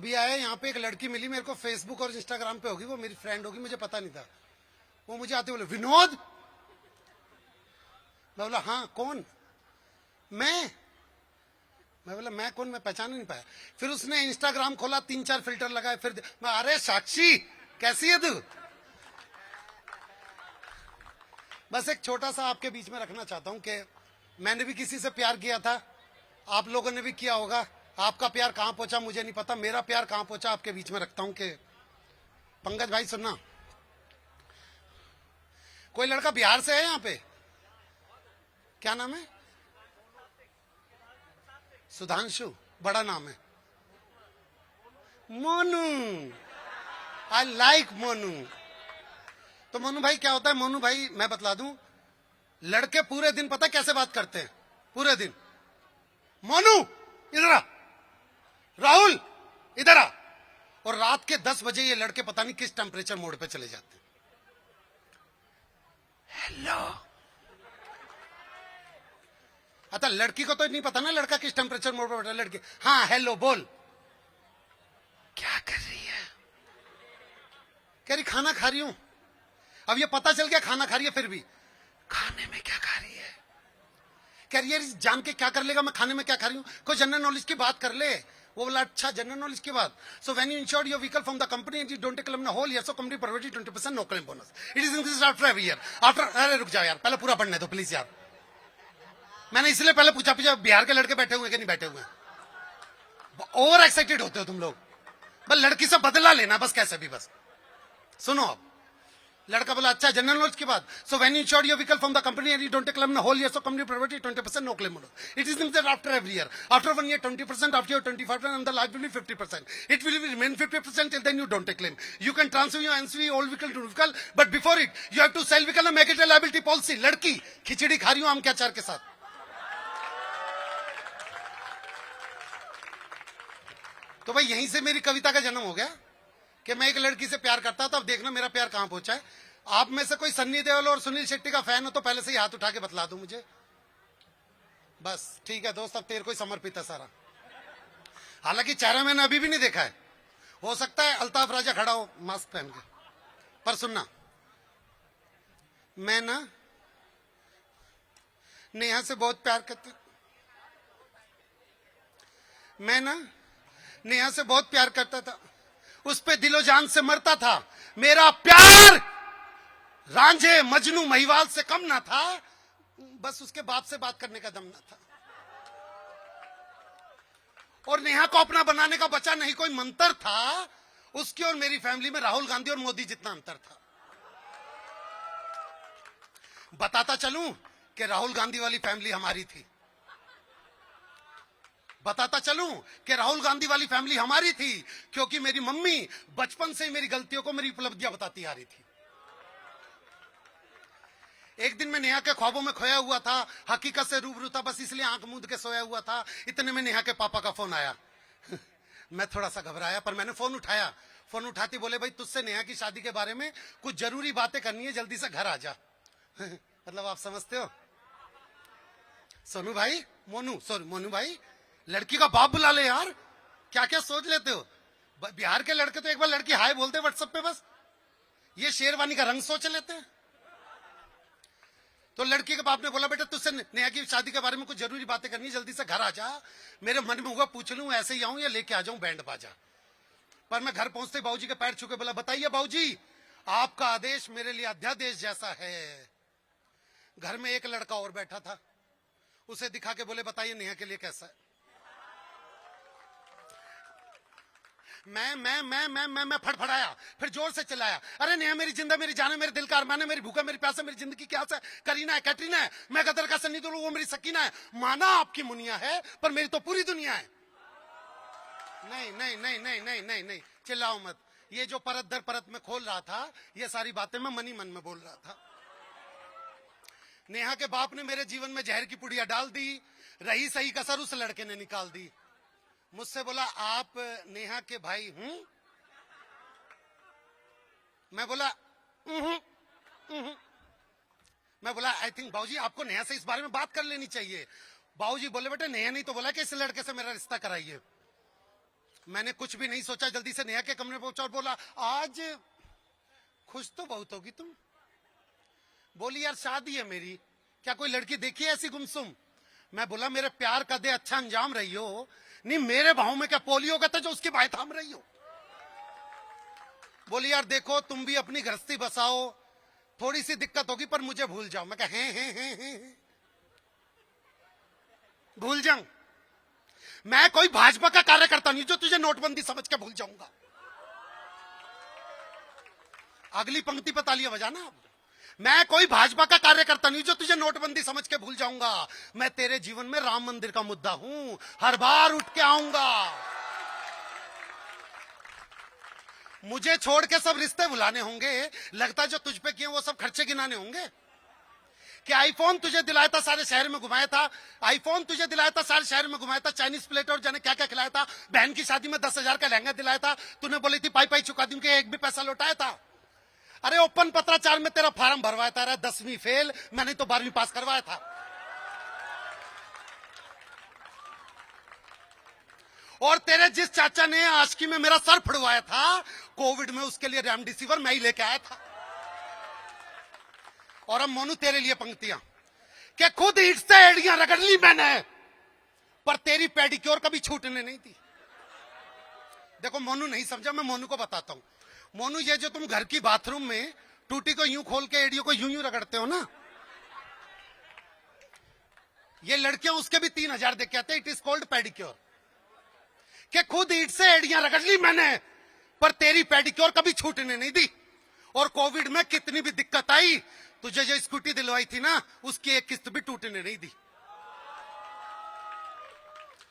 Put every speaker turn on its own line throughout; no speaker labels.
अभी आया यहाँ पे एक लड़की मिली मेरे को, फेसबुक और इंस्टाग्राम पे होगी, वो मेरी फ्रेंड होगी, मुझे पता नहीं था। वो मुझे आते बोले विनोद। मैं बोला हाँ कौन? मैं बोला मैं कौन? मैं पहचान नहीं पाया। फिर उसने इंस्टाग्राम खोला, 3-4 फिल्टर लगाए, फिर मैं अरे साक्षी कैसी है तू? बस एक छोटा सा आपके बीच में रखना चाहता हूं कि मैंने भी किसी से प्यार किया था, आप लोगों ने भी किया होगा। आपका प्यार कहां पहुंचा मुझे नहीं पता, मेरा प्यार कहां पहुंचा आपके बीच में रखता हूं कि पंकज भाई सुनना, कोई लड़का बिहार से है यहाँ पे, क्या नाम है? सुधांशु, बड़ा नाम है। Monu, I like Monu. तो मोनू भाई क्या होता है? मोनू भाई मैं बतला दूं, लड़के पूरे दिन पता कैसे बात करते हैं? पूरे दिन मोनू इधर आ, राहुल इधर आ, और रात के 10 बजे ये लड़के पता नहीं किस टेम्परेचर मोड पे चले जाते हैं। हेलो। अच्छा लड़की को तो नहीं पता ना लड़का किस टेम्परेचर मोड पे बैठा है। लड़की हाँ हेलो बोल, क्या कर रही है? कह रही खाना खा रही हूं। अब ये पता चल गया खाना खा रही है, फिर भी खाने में क्या खा रही है? कह रही है जान के क्या कर लेगा मैं खाने में क्या खा रही हूं, कोई जनरल नॉलेज की बात कर ले। वो बोला अच्छा जनरल नॉलेज की बात। So when you insured your vehicle from the company and you don't take claim in whole year, so company provided 20% no claim bonus. It is increased after every year. After अरे रुक जाओ यार, पहले पूरा पढ़ने दो प्लीज यार। मैंने इसलिए पहले पूछा बिहार के लड़के बैठे हुए कि नहीं बैठे हुए? ओवर एक्साइटेड होते हो तुम लोग। बस लड़की से बदला लेना बस, कैसे भी बस। सुनो अब, लड़का बोला अच्छा जनरल नॉलेज की बात। So when you insured your vehicle from the company and you don't take claim in whole year, so company provided 20% no claim bonus. It is increased after every year. After 1 year 20%, after year 25%, and the liability 50%. It will remain 50% till then you don't take claim. You can transfer your NCV old vehicle to vehicle, but before it you have to sell vehicle and make it a liability policy. लड़की खिचड़ी खा रही हूं आम के अचार के साथ। तो भाई यहीं से मेरी कविता का जन्म हो गया कि मैं एक लड़की से प्यार करता था। अब देखना मेरा प्यार कहां पहुंचा है। आप में से कोई सन्नी देओल और सुनील शेट्टी का फैन हो तो पहले से ही हाथ उठा के बतला दो मुझे। बस ठीक है दोस्त, अब तेरे को ही समर्पित है सारा। हालांकि चेहरा मैंने अभी भी नहीं देखा है, हो सकता है अल्ताफ राजा खड़ा हो मास्क पहन के। पर सुनना, मैं ना नेहा से बहुत प्यार करता, मैं ना नेहा से बहुत प्यार करता था, उस पे दिलो जान से मरता था। मेरा प्यार रांझे मजनू महिवाल से कम ना था, बस उसके बाप से बात करने का दम ना था। और नेहा को अपना बनाने का बचा नहीं कोई मंत्र था। उसकी और मेरी फैमिली में राहुल गांधी और मोदी जितना अंतर था। बताता चलूं कि राहुल गांधी वाली फैमिली हमारी थी। बताता चलूं कि राहुल गांधी वाली फैमिली हमारी थी, क्योंकि मेरी मम्मी बचपन से ही मेरी गलतियों को, मेरी उपलब्धियां बताती आ रही थी। एक दिन मैं नेहा के ख्वाबों में खोया हुआ था, हकीकत से रूबरू था, बस इसलिए आंख मूंद के सोया हुआ था। इतने में नेहा के पापा का फोन आया। मैं थोड़ा सा घबराया, पर मैंने फोन उठाया। फोन उठाती बोले भाई तुझसे नेहा की शादी के बारे में कुछ जरूरी बातें करनी है, जल्दी से घर आ जा। मतलब आप समझते हो सोनू भाई, मोनू भाई, लड़की का बाप बुला ले यार, क्या क्या सोच लेते हो। बिहार के लड़के तो एक बार लड़की हाय बोलते व्हाट्सएप पे, बस ये शेरवानी का रंग सोच लेते हैं। तो लड़की के बाप ने बोला बेटा तुझसे नेहा की शादी के बारे में कुछ जरूरी बातें करनी है, जल्दी से घर आ जा। मेरे मन में हुआ पूछ लूं ऐसे ही आऊं या लेके आ जाऊं बैंड बाजा। पर मैं घर पहुंचते बाबूजी के पैर छू के बोला बताइए बाबूजी, आपका आदेश मेरे लिए अध्यादेश जैसा है। घर में एक लड़का और बैठा था, उसे दिखा के बोले बताइए नेहा के लिए कैसा है। मैं फड़फड़ाया, फिर जोर से चिल्लाया अरे नेहा मेरी जिंदा, मेरी जान है, मेरे दिल का अरमान है, मेरी भूखा, मेरी प्यासा, मेरी जिंदगी की आस है। करीना है, कैटरीना है, मैं गदर का सन्नी देओल, वो मेरी सकीना है। माना आपकी मुनिया है पर मेरी तो पूरी दुनिया है। नहीं नहीं नहीं नहीं नहीं नहीं नहीं, चिल्लाओ मत। ये जो परत दर परत में खोल रहा था, ये सारी बातें मैं मन ही मन में बोल रहा था। नेहा के बाप ने मेरे जीवन में जहर की पुड़िया डाल दी, रही सही कसर उस लड़के ने निकाल दी। मुझसे बोला आप नेहा के भाई हूं? मैं बोला मैं बोला आई थिंक बाबूजी आपको नेहा से इस बारे में बात कर लेनी चाहिए। बाबूजी बोले बेटे नेहा नहीं तो बोला कि इस लड़के से मेरा रिश्ता कराइए। मैंने कुछ भी नहीं सोचा, जल्दी से नेहा के कमरे पहुंचा और बोला, आज खुश तो बहुत होगी तुम। बोली, यार शादी है मेरी, क्या कोई लड़की देखी है ऐसी गुमसुम? मैं बोला, मेरे प्यार का दे अच्छा अंजाम रही हो। नहीं, मेरे भाव में क्या पोलियो का था जो उसकी बाहें थाम रही हो? बोली, यार देखो तुम भी अपनी गृहस्थी बसाओ, थोड़ी सी दिक्कत होगी पर मुझे भूल जाओ। मैं कहा, हैं भूल जाऊं? मैं कोई भाजपा का कार्यकर्ता नहीं जो तुझे नोटबंदी समझ के भूल जाऊंगा। अगली पंक्ति पर तालियां बजाना। अब मैं कोई भाजपा का कार्यकर्ता नहीं जो तुझे नोटबंदी समझ के भूल जाऊंगा। मैं तेरे जीवन में राम मंदिर का मुद्दा हूं, हर बार उठ के आऊंगा। मुझे छोड़ के सब रिश्ते बुलाने होंगे, लगता जो तुझ पे किए वो सब खर्चे गिनाने होंगे। कि आईफोन तुझे दिलाया था, सारे शहर में घुमाया था, आईफोन तुझे दिलाया था, सारे शहर में घुमाया था, चाइनीज प्लेट और जाने क्या क्या खिलाया था, बहन की शादी में 10,000 का लहंगा दिलाया था, तूने बोली थी पाई पाई चुका दूंगी, एक भी पैसा लौटाया था। अरे ओपन पत्राचार में तेरा फार्म भरवाया था, 10वीं फेल, मैंने तो 12वीं पास करवाया था। और तेरे जिस चाचा ने आशिकी में मेरा सर फड़वाया था कोविड में, उसके लिए रेमडेसिविर मैं ही लेके आया था। और अब मोनू तेरे लिए पंक्तियां, कि खुद ईंट से एड़ियां रगड़ ली मैंने, पर तेरी पेडिक्योर कभी छूटने नहीं दी। देखो मोनू नहीं समझा, मैं मोनू को बताता हूं। मोनू, ये जो तुम घर की बाथरूम में टूटी को यूं खोल के एड़ियों को यूं यूं रगड़ते हो ना, ये लड़कियां उसके भी 3,000 देख के आते हैं। It is called pedicure. कि खुद ईंट से एड़ियां रगड़ ली मैंने, पर तेरी पेडिक्योर कभी छूटने नहीं दी। और कोविड में कितनी भी दिक्कत आई, तुझे जो स्कूटी दिलवाई थी ना, उसकी एक किस्त भी टूटने नहीं दी।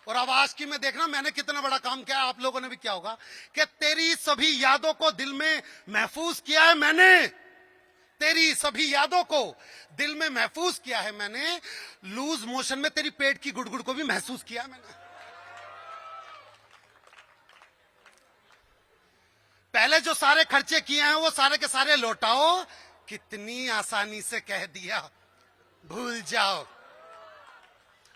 और अब आज की में देखना मैंने कितना बड़ा काम किया, आप लोगों ने भी किया होगा, कि तेरी सभी यादों को दिल में महफूज किया है मैंने। तेरी सभी यादों को दिल में महफूज किया है मैंने। लूज मोशन में तेरी पेट की गुड़गुड़ को भी महसूस किया है मैंने। पहले जो सारे खर्चे किए हैं वो सारे के सारे लौटाओ। कितनी आसानी से कह दिया, भूल जाओ।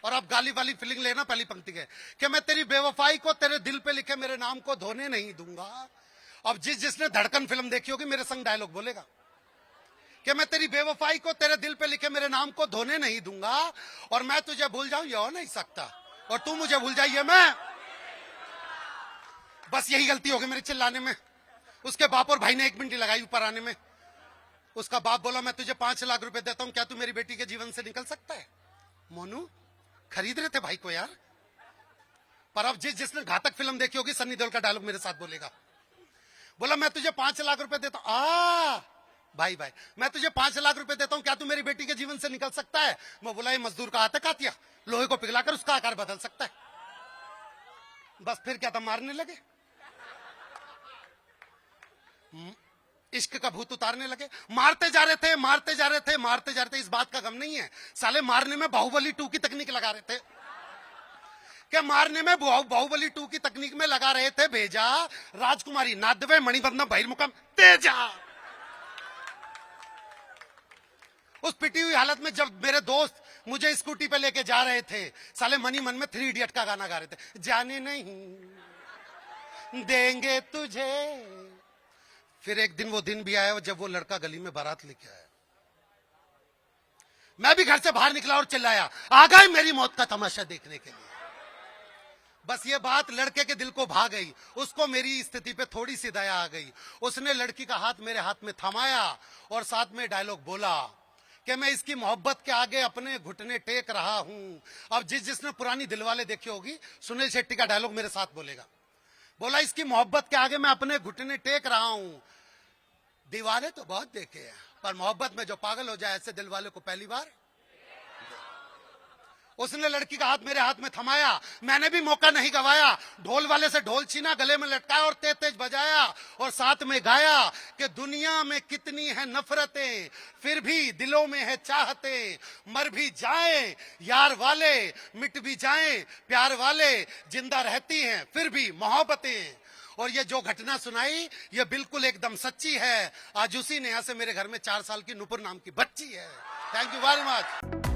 और अब गाली वाली फीलिंग लेना पहली पंक्ति के, कि मैं तेरी बेवफाई को तेरे दिल पे लिखे मेरे नाम को धोने नहीं दूंगा। अब जिसने धड़कन फिल्म देखी होगी मेरे संग डायलॉग बोलेगा, कि मैं तेरी बेवफाई को तेरे दिल पे लिखे मेरे नाम को धोने नहीं दूंगा। और मैं तुझे भूल जाऊं ये हो नहीं सकता, और तू मुझे भूल जाइए मैं। बस यही गलती होगी मेरे चिल्लाने में। उसके बाप और भाई ने 1 मिनट लगाई ऊपर आने में। उसका बाप बोला, मैं तुझे 5 लाख रुपए देता हूं, क्या तू मेरी बेटी के जीवन से निकल सकता है? मोनू खरीद रहे थे भाई को यार। पर अब जिसने घातक फिल्म देखी होगी, सन्नी देओल का डायलॉग मेरे साथ बोलेगा। बोला, मैं तुझे 5 लाख रुपए देता हूं। भाई भाई, मैं तुझे 5 लाख रुपए देता हूं, क्या तू मेरी बेटी के जीवन से निकल सकता है? मैं बोला, ये मजदूर का हाथ है कातिया, लोहे को पिघलाकर उसका आकार बदल सकता है। बस फिर क्या था, मारने लगे, इश्क का भूत उतारने लगे। मारते जा रहे थे, मारते जा रहे थे, मारते जा रहे थे। इस बात का गम नहीं है, साले मारने में बाहुबली 2 की तकनीक लगा रहे थे। क्या मारने में बाहुबली 2 की तकनीक में लगा रहे थे भेजा राजकुमारी नादवे मणिबंधन बहिर्मुखम तेजा। उस पिटी हुई हालत में जब मेरे दोस्त मुझे स्कूटी पे लेके जा रहे थे, साले मनी मन में 3 इडियट का गाना गा रहे थे, जाने नहीं देंगे तुझे। फिर एक दिन वो दिन भी आया जब वो लड़का गली में बारात लेके आया। मैं भी घर से बाहर निकला और चिल्लाया, आ गए मेरी मौत का तमाशा देखने के लिए। बस ये बात लड़के के दिल को भा गई। उसको मेरी स्थिति पे थोड़ी सी दया आ गई। उसने लड़की का हाथ मेरे हाथ में थमाया और साथ में डायलॉग बोला कि मैं इसकी मोहब्बत के आगे अपने घुटने टेक रहा हूं। अब जिसने पुरानी दिलवाले देखी होगी, सुनील शेट्टी का डायलॉग मेरे साथ बोलेगा। बोला, इसकी मोहब्बत के आगे मैं अपने घुटने टेक रहा हूं। दीवाने तो बहुत देखे हैं, पर मोहब्बत में जो पागल हो जाए ऐसे दिल वाले को पहली बार। उसने लड़की का हाथ मेरे हाथ में थमाया, मैंने भी मौका नहीं गवाया। ढोल वाले से ढोल छीना, गले में लटकाया और तेज तेज बजाया और साथ में गाया कि दुनिया में कितनी है नफरतें, फिर भी दिलों में है चाहते। मर भी जाएं यार वाले, मिट भी जाएं प्यार वाले, जिंदा रहती हैं फिर भी मोहब्बतें। और ये जो घटना सुनाई ये बिल्कुल एकदम सच्ची है। आज उसी ने यहाँ से मेरे घर में 4 साल की नुपुर नाम की बच्ची है। Thank you very much.